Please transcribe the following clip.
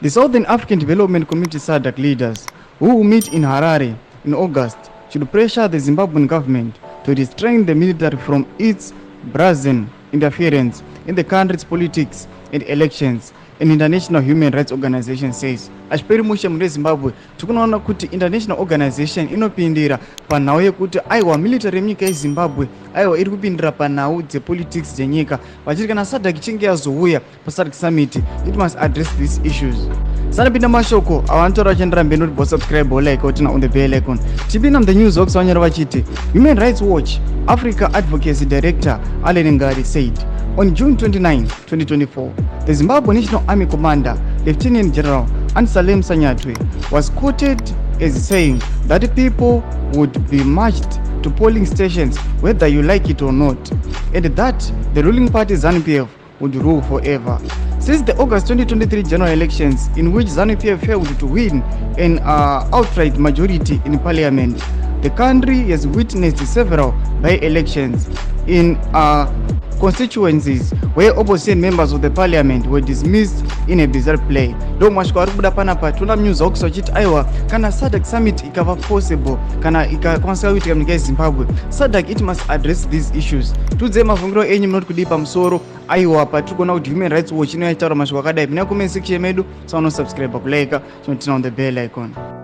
The Southern African Development Community SADC leaders, who will meet in Harare in August, should pressure the Zimbabwean government to restrain the military from its brazen interference in the country's politics and elections, an international human rights organization says. Achiperi mushe mune Zimbabwe tikunoona kuti international organization inopindira panhau yekuti aiwa military yenyika yeZimbabwe aiwa iri kupindira panhau dzepolitics dzenyika vachiti kana SADC ichinge yazouya paSADC Summit it must address these issues. Sanapinda mashoko avantaura vachiendera mberi noti subscribe or like otina on the bell icon. Tipinda the news okusanyara vachiti Human Rights Watch Africa Advocacy Director Allen Ngari said on June 29, 2024, the Zimbabwe National Army Commander, Lieutenant General Ansalem Sanyatwe, was quoted as saying that people would be marched to polling stations whether you like it or not, and that the ruling party ZANU-PF would rule forever. Since the August 2023 general elections, in which ZANU-PF failed to win an outright majority in parliament, the country has witnessed several by-elections in constituencies where opposition members of the parliament were dismissed in a bizarre play. Ndo mwashiko ari kubuda panapa tuna news okusachiti aiwa kana SADC Summit ikava possible kana ikakwanisa kuitika munyika yeZimbabwe, SADC it must address these issues. Tudze mavhungiro enyu munoti kudii pamusoro aiwa patiri kuona kuti Human Rights Watch inoitaura mashoko akadai. Mina comment section medu sauna subscribe kulike chinotina on the bell icon.